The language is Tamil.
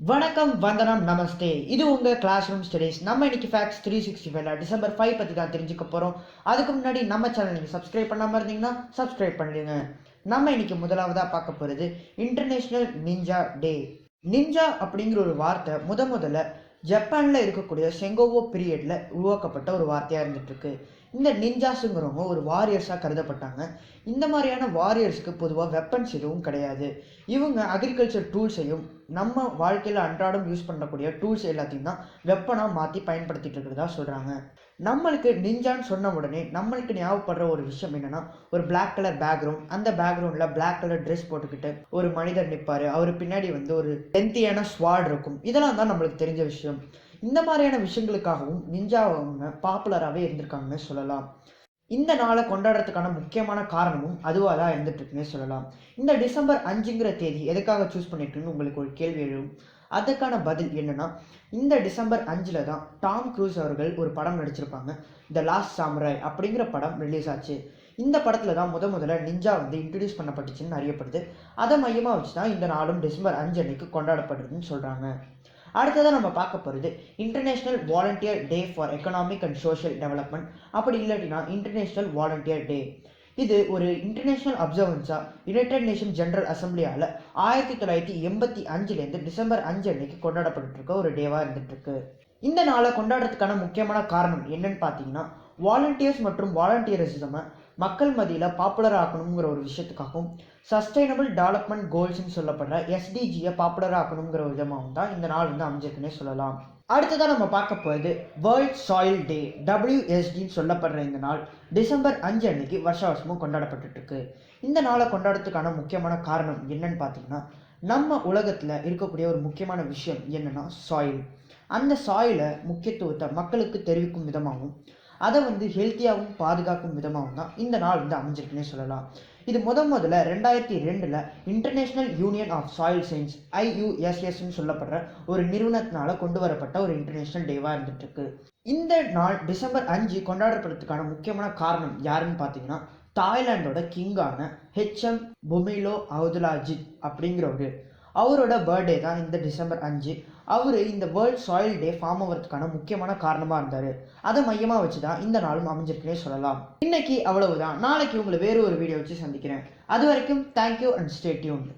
வணக்கம், வந்தனம், நமஸ்தே. இது உங்க கிளாஸ் ரூம் ஸ்டடீஸ். நம்ம இன்னைக்கு ஃபேக்ட்ஸ் 365ல டிசம்பர் 5 பத்தி தான் தெரிஞ்சுக்க போறோம். அதுக்கு முன்னாடி நம்ம சேனல் நீங்க சப்ஸ்கிரைப் பண்ணாம இருந்தீங்கன்னா சப்ஸ்கிரைப் பண்ணிடுங்க. நம்ம இன்னைக்கு முதலாவதா பார்க்க போறது இன்டர்நேஷனல் நிஞ்சா டே. நிஞ்சா அப்படிங்கிற ஒரு வார்த்தை முதல்ல ஜப்பான்ல இருக்கக்கூடிய செங்கோவோ பீரியட்ல உருவாக்கப்பட்ட ஒரு வார்த்தையா இருந்துட்டு இருக்கு. இந்த நிஞ்சாஸுங்கிறவங்க ஒரு வாரியர்ஸா கருதப்பட்டாங்க. இந்த மாதிரியான வாரியர்ஸ்க்கு பொதுவாக வெப்பன்ஸ் எதுவும் கிடையாது. இவங்க அக்ரிகல்ச்சர் டூல்ஸையும் நம்ம வாழ்க்கையில் அன்றாடம் யூஸ் பண்ணக்கூடிய டூல்ஸ் எல்லாத்தையும் தான் வெப்பனாக மாற்றி பயன்படுத்திட்டு இருக்கிறதா சொல்கிறாங்க. நம்மளுக்கு நிஞ்சான்னு சொன்ன உடனே நம்மளுக்கு ஞாபகப்படுற ஒரு விஷயம் என்னன்னா, ஒரு பிளாக் கலர் பேக்ரவுண்ட், அந்த பேக்ரவுண்டில் பிளாக் கலர் ட்ரெஸ் போட்டுக்கிட்டு ஒரு மனிதர் நிற்பார். அவர் பின்னாடி வந்து ஒரு லென்த்தியான ஸ்வாட் இருக்கும். இதெல்லாம் தான் நம்மளுக்கு தெரிஞ்ச விஷயம். இந்த மாதிரியான விஷயங்களுக்காகவும் நிஞ்சா அவங்க பாப்புலராகவே இருந்திருக்காங்கன்னு சொல்லலாம். இந்த நாளை கொண்டாடுறதுக்கான முக்கியமான காரணமும் அதுவாக தான் இருந்துட்டு இருக்குன்னே சொல்லலாம். இந்த டிசம்பர் 5ங்கிற தேதி எதுக்காக சூஸ் பண்ணிட்டுன்னு உங்களுக்கு ஒரு கேள்வி எழும். அதுக்கான பதில் என்னன்னா, இந்த டிசம்பர் 5ல் தான் டாம் க்ரூஸ் அவர்கள் ஒரு படம் நடிச்சிருப்பாங்க. த லாஸ்ட் சாமுராய் அப்படிங்கிற படம் ரிலீஸ் ஆச்சு. இந்த படத்தில் தான் முதல்ல நிஞ்சா வந்து இன்ட்ரடியூஸ் பண்ணப்பட்டுச்சுன்னு அறியப்படுது. அதை மையமாக வச்சு தான் இந்த நாளும் டிசம்பர் 5 அன்னைக்கு கொண்டாடப்படுதுன்னு சொல்கிறாங்க. அடுத்ததாக நம்ம பார்க்க போகிறது international volunteer day for economic and social development, அப்படி இல்லாட்டினா இன்டர்நேஷ்னல் வாலண்டியர் டே. இது ஒரு இன்டர்நேஷ்னல் அப்சர்வன்ஸாக யுனைடெட் நேஷன் ஜெனரல் அசம்பிளியால் 1985லேருந்து டிசம்பர் 5 அன்னைக்கு கொண்டாடப்பட்டு இருக்க ஒரு டேவாக இருந்துட்டு இருக்கு. இந்த நாளை கொண்டாடுறதுக்கான முக்கியமான காரணம் என்னன்னு பார்த்தீங்கன்னா, வாலண்டியர்ஸ் மற்றும் வாலண்டியரிசமை மக்கள் மத்தியில் பாப்புலர் ஆக்கணுங்கிற ஒரு விஷயத்துக்காகவும், சஸ்டைனபிள் டெவலப்மெண்ட் கோல்ஸ்ன்னு சொல்லப்படுற எஸ்டிஜியை பாப்புலர் ஆக்கணுங்கிற ஒரு விதமாகவும் தான் இந்த நாள் வந்து அமைஞ்சிருக்குன்னே சொல்லலாம். அடுத்ததாக நம்ம பார்க்க போகிறது வேர்ல்ட் சாயில் டே, WSDன்னு சொல்லப்படுற இந்த நாள் டிசம்பர் 5 அன்னைக்கு வருஷமும் கொண்டாடப்பட்டு இருக்கு. இந்த நாளை கொண்டாடுறதுக்கான முக்கியமான காரணம் என்னன்னு பார்த்தீங்கன்னா, நம்ம உலகத்தில் இருக்கக்கூடிய ஒரு முக்கியமான விஷயம் என்னன்னா சாயில். அந்த சாயிலை முக்கியத்துவத்தை மக்களுக்கு தெரிவிக்கும் விதமாகவும், அதை வந்து ஹெல்த்தியாகவும் பாதுகாக்கும் விதமாகவும் தான் இந்த நாள் வந்து அமைஞ்சிருக்குன்னே சொல்லலாம். இது முதல்ல 2002ல் international union of soil science IUSSன்னு சொல்லப்படுற ஒரு நிறுவனத்தினால கொண்டு வரப்பட்ட ஒரு இன்டர்நேஷ்னல் டேவாக இருந்துட்டு இருக்கு. இந்த நாள் டிசம்பர் 5 கொண்டாடப்படுறதுக்கான முக்கியமான காரணம் யாருன்னு பார்த்தீங்கன்னா, தாய்லாண்டோட கிங்கான H.M.Bumilo Audulajit அப்படிங்கிறவரு. அவரோட பர்த்டே தான் இந்த டிசம்பர் 5. அவர் இந்த வேர்ல்ட் சாயில் டே ஃபார்ம் ஆகிறதுக்கான முக்கியமான காரணமாக இருந்தார். அதை மையமாக வச்சு தான் இந்த நாளும் அமைஞ்சிருக்குன்னே சொல்லலாம். இன்னைக்கு அவ்வளவுதான். நாளைக்கு உங்களை வேறு ஒரு வீடியோ வச்சு சந்திக்கிறேன். அது வரைக்கும் தேங்க்யூ அண்ட் ஸ்டே டியூன்ட்.